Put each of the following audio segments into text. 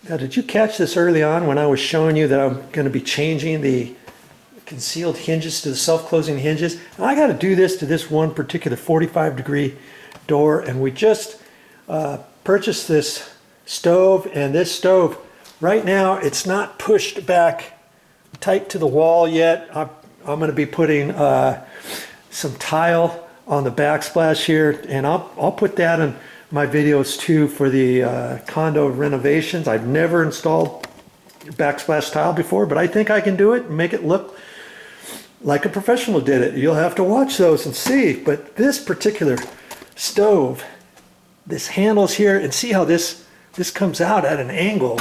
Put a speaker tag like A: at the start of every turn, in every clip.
A: Now, did you catch this early on when I was showing you that I'm going to be changing the concealed hinges to the self-closing hinges? And I got to do this to this one particular 45-degree door, and we just purchased this stove, and this stove, right now, it's not pushed back tight to the wall yet. I'm going to be putting some tile on the backsplash here, and I'll put that in my videos too for the condo renovations. I've never installed backsplash tile before, but I think I can do it and make it look like a professional did it. You'll have to watch those and see. But this particular stove, this handle's here, and see how this comes out at an angle.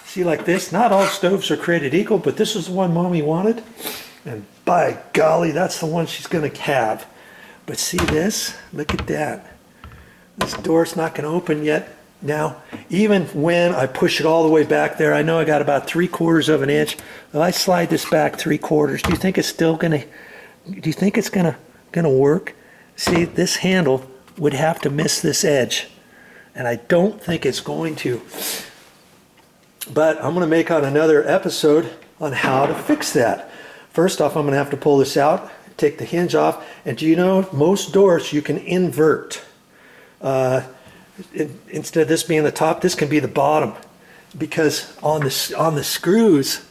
A: See, like this. Not all stoves are created equal, but this is the one Mommy wanted, and by golly, that's the one she's going to have. But see this? Look at that. This door's not going to open yet. Now, even when I push it all the way back there, I know I got about 3/4 of an inch. If I slide this back 3/4, do you think it's still going to? Do you think it's going to work? See, this handle would have to miss this edge, and I don't think it's going to. But I'm going to make on another episode on how to fix that. First off, I'm going to have to pull this out, take the hinge off, and do you know most doors you can invert? Instead of this being the top, this can be the bottom, because on the screws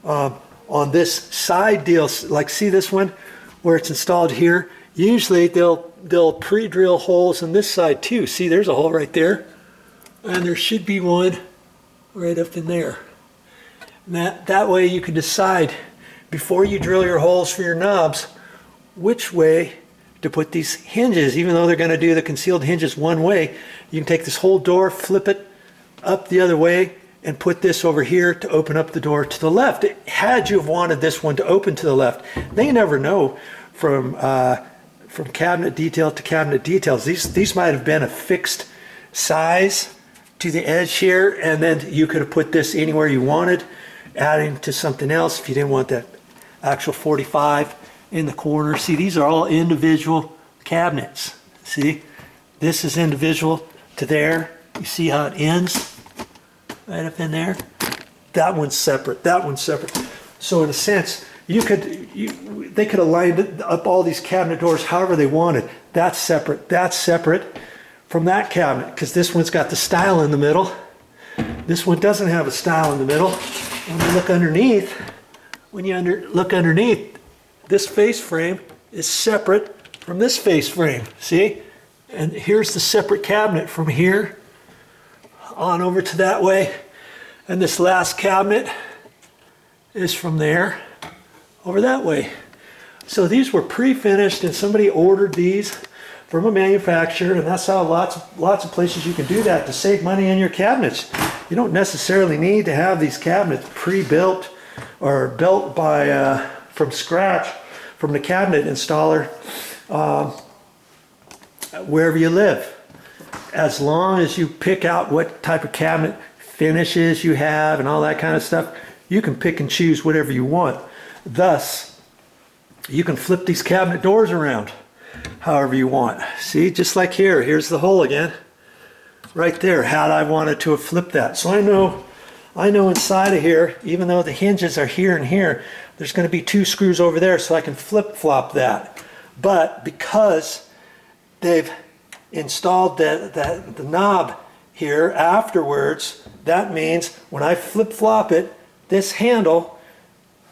A: on this side deal, like see this one where it's installed here, usually they'll pre-drill holes in this side too. See, there's a hole right there, and there should be one right up in there. And that way you can decide before you drill your holes for your knobs which way to put these hinges. Even though they're going to do the concealed hinges one way, you can take this whole door, flip it up the other way, and put this over here to open up the door to the left. Had you have wanted this one to open to the left, they never know from cabinet detail to cabinet details. These might have been a fixed size to the edge here, and then you could have put this anywhere you wanted, adding to something else if you didn't want that actual 45 in the corner. See, these are all individual cabinets. See, this is individual to there. You see how it ends right up in there? That one's separate. That one's separate. So in a sense, they could have lined up all these cabinet doors however they wanted. That's separate. That's separate from that cabinet, because this one's got the stile in the middle. This one doesn't have a stile in the middle. When you look underneath, look underneath, this face frame is separate from this face frame. See? And here's the separate cabinet from here on over to that way. And this last cabinet is from there over that way. So these were pre-finished, and somebody ordered these from a manufacturer, and that's how lots of places you can do that to save money in your cabinets. You don't necessarily need to have these cabinets pre-built or built by from scratch from the cabinet installer wherever you live. As long as you pick out what type of cabinet finishes you have and all that kind of stuff, you can pick and choose whatever you want. Thus, you can flip these cabinet doors around however you want. See, just like here, here's the hole again. Right there, had I wanted to have flipped that. So I know inside of here, even though the hinges are here and here, there's going to be 2 screws over there, so I can flip-flop that. But because they've installed the knob here afterwards, that means when I flip-flop it, this handle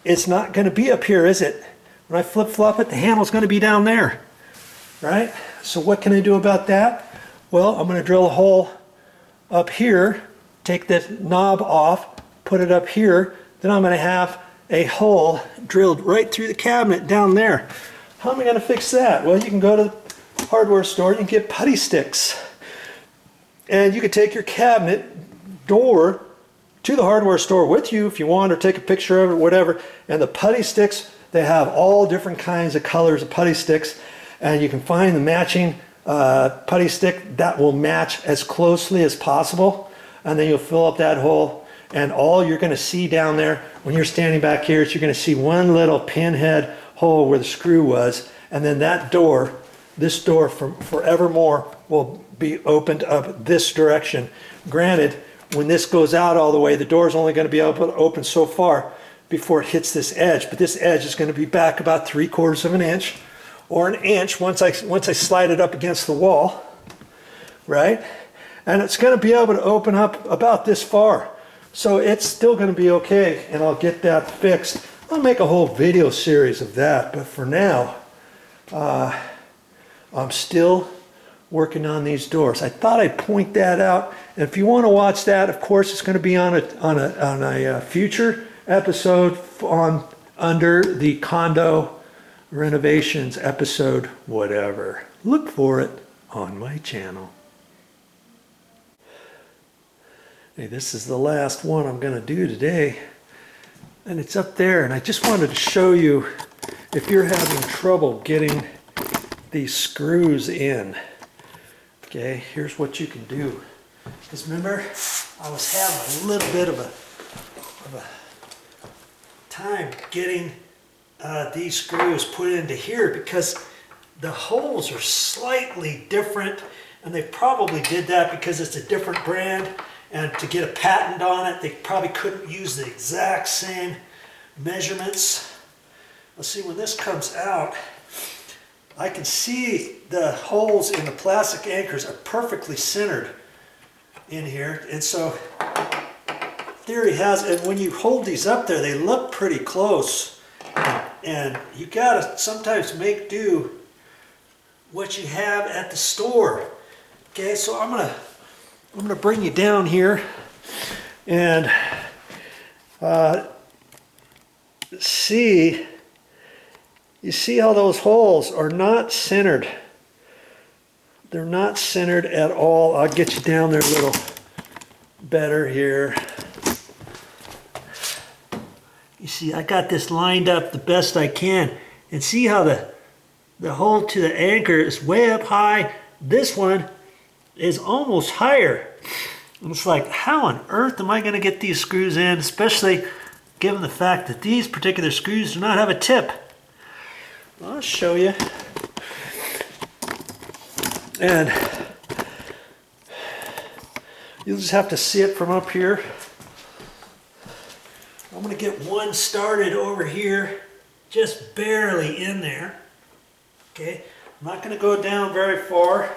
A: is not going to be up here, is it? When I flip-flop it, the handle's going to be down there, right? So what can I do about that? Well, I'm going to drill a hole up here, take this knob off, put it up here, then I'm going to have a hole drilled right through the cabinet down there. How am I going to fix that? Well, you can go to the hardware store, you can get putty sticks. And you can take your cabinet door to the hardware store with you if you want, or take a picture of it, whatever. And the putty sticks, they have all different kinds of colors of putty sticks, and you can find the matching putty stick that will match as closely as possible, and then you'll fill up that hole, and all you're going to see down there when you're standing back here is you're going to see one little pinhead hole where the screw was, and then that door, this door from forevermore, will be opened up this direction. Granted, when this goes out all the way, the door is only going to be able to open so far before it hits this edge. But this edge is going to be back about 3/4 of an inch or an inch once I slide it up against the wall, right? And it's going to be able to open up about this far. So it's still going to be okay, and I'll get that fixed. I'll make a whole video series of that, but for now, I'm still working on these doors. I thought I'd point that out. And if you want to watch that, of course, it's going to be on a future episode under the condo renovations episode, whatever. Look for it on my channel. Hey, this is the last one I'm going to do today. And it's up there. And I just wanted to show you if you're having trouble getting these screws in. Okay, here's what you can do. Because remember, I was having a little bit of a time getting these screws put into here because the holes are slightly different, and they probably did that because it's a different brand, and to get a patent on it, they probably couldn't use the exact same measurements. Let's see, when this comes out, I can see the holes in the plastic anchors are perfectly centered in here. And so theory has, and when you hold these up there, they look pretty close. And you gotta sometimes make do what you have at the store. Okay, so I'm gonna bring you down here and see. You see how those holes are not centered. They're not centered at all. I'll get you down there a little better here. You see, I got this lined up the best I can. And see how the hole to the anchor is way up high. This one is almost higher. And it's like, how on earth am I going to get these screws in, especially given the fact that these particular screws do not have a tip. I'll show you. And you'll just have to see it from up here. I'm going to get one started over here, just barely in there. Okay, I'm not going to go down very far.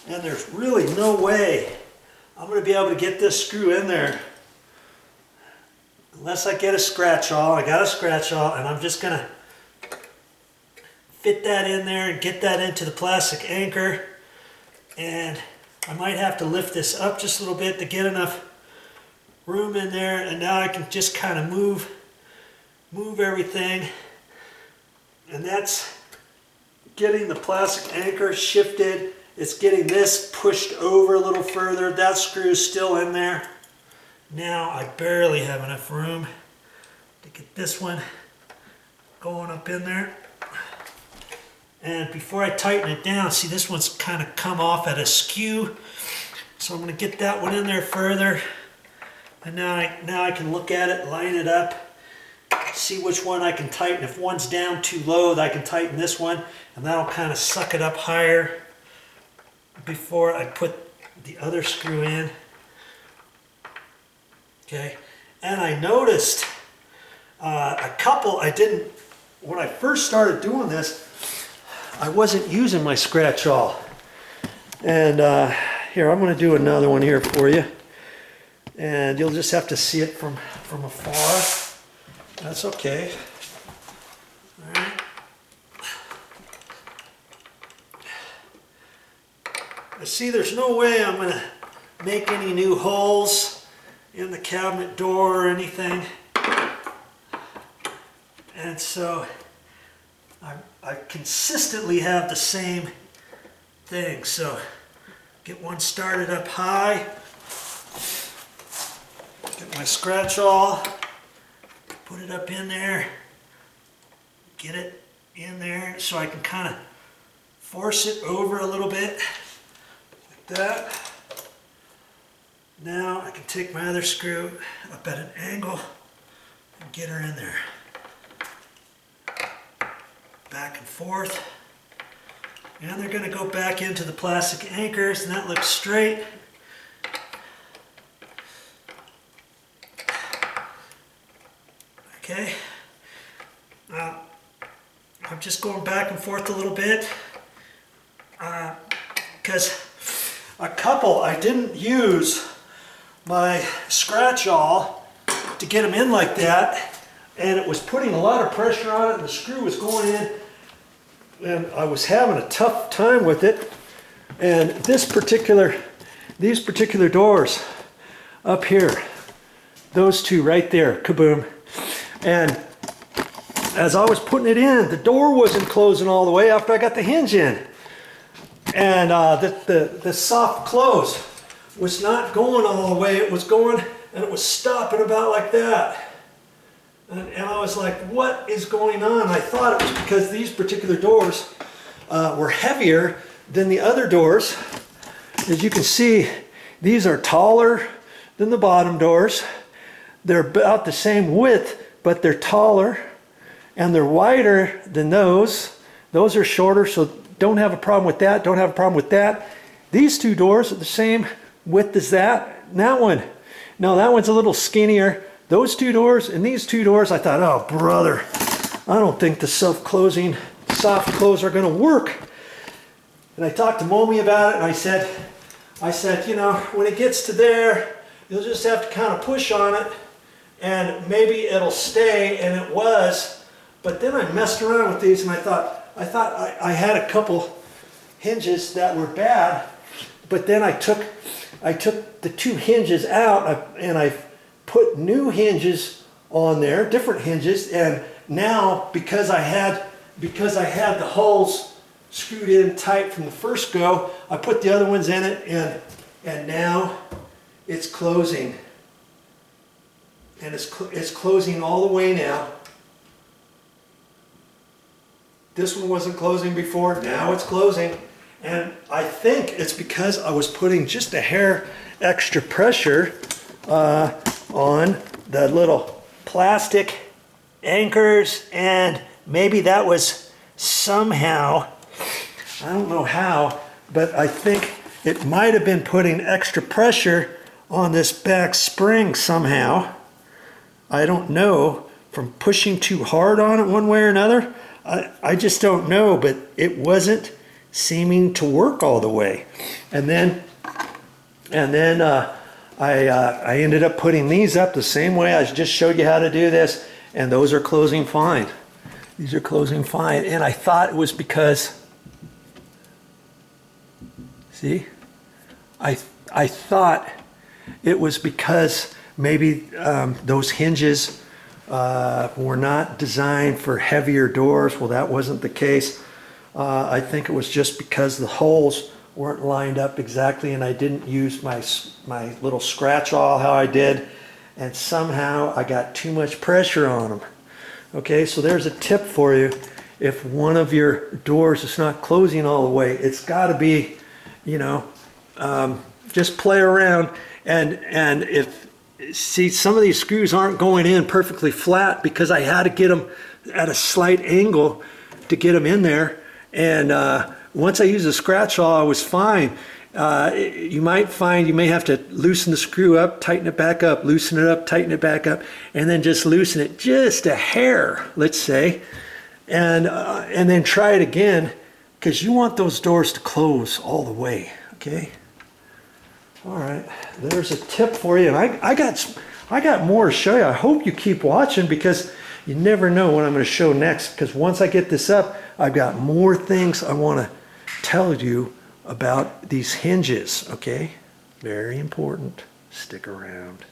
A: And there's really no way I'm going to be able to get this screw in there unless I get a scratch awl. I got a scratch awl, and I'm just going to fit that in there and get that into the plastic anchor. And I might have to lift this up just a little bit to get enough room in there, and now I can just kind of move everything. And that's getting the plastic anchor shifted. It's getting this pushed over a little further. That screw is still in there. Now I barely have enough room to get this one going up in there. And before I tighten it down, see, this one's kind of come off at a skew. So I'm going to get that one in there further. And now I can look at it, line it up, see which one I can tighten. If one's down too low, I can tighten this one, and that'll kind of suck it up higher before I put the other screw in. Okay, and I noticed a couple, when I first started doing this, I wasn't using my scratch awl. And here, I'm going to do another one here for you. And you'll just have to see it from afar. That's okay. All right. I see there's no way I'm going to make any new holes in the cabinet door or anything. And so I consistently have the same thing. So get one started up high. Get my scratch awl, put it up in there, get it in there so I can kind of force it over a little bit, like that. Now I can take my other screw up at an angle and get her in there. Back and forth. And they're going to go back into the plastic anchors, and that looks straight. Okay. I'm just going back and forth a little bit because a couple I didn't use my scratch awl to get them in like that, and it was putting a lot of pressure on it, and the screw was going in, and I was having a tough time with it. And these particular doors up here, those two right there, kaboom. And as I was putting it in, the door wasn't closing all the way after I got the hinge in. And the soft close was not going all the way. It was going, and it was stopping about like that. And I was like, what is going on? I thought it was because these particular doors were heavier than the other doors. As you can see, these are taller than the bottom doors. They're about the same width, but they're taller, and they're wider than those. Those are shorter, so don't have a problem with that. Don't have a problem with that. These two doors are the same width as that. And that one, no, that one's a little skinnier. Those two doors and these two doors, I thought, oh brother, I don't think the self-closing soft close are going to work. And I talked to Momi about it, and I said, you know, when it gets to there, you'll just have to kind of push on it, and maybe it'll stay. And it was. But then I messed around with these, and I thought I had a couple hinges that were bad, but then I took the two hinges out, and I put new hinges on there, different hinges, and now because I had the holes screwed in tight from the first go, I put the other ones in it, and now it's closing, and it's closing all the way now. This one wasn't closing before, now it's closing. And I think it's because I was putting just a hair extra pressure on the little plastic anchors, and maybe that was somehow, I don't know how, but I think it might have been putting extra pressure on this back spring somehow. I don't know, from pushing too hard on it one way or another. I just don't know, but it wasn't seeming to work all the way. And then I ended up putting these up the same way I just showed you how to do this, and those are closing fine. These are closing fine, and I thought it was because, see, I thought it was because maybe those hinges were not designed for heavier doors. Well, that wasn't the case. I think it was just because the holes weren't lined up exactly, and I didn't use my little scratch awl how I did, and somehow I got too much pressure on them. Okay, so there's a tip for you. If one of your doors is not closing all the way, it's got to be, you know, just play around, and if, see, some of these screws aren't going in perfectly flat because I had to get them at a slight angle to get them in there. And once I used a scratch awl, I was fine. You might find you may have to loosen the screw up, tighten it back up, loosen it up, tighten it back up, and then just loosen it just a hair, let's say, and then try it again, because you want those doors to close all the way. Okay. All right, there's a tip for you, and I got more to show you. I hope you keep watching, because you never know what I'm going to show next, because once I get this up, I've got more things I want to tell you about these hinges, okay? Very important. Stick around.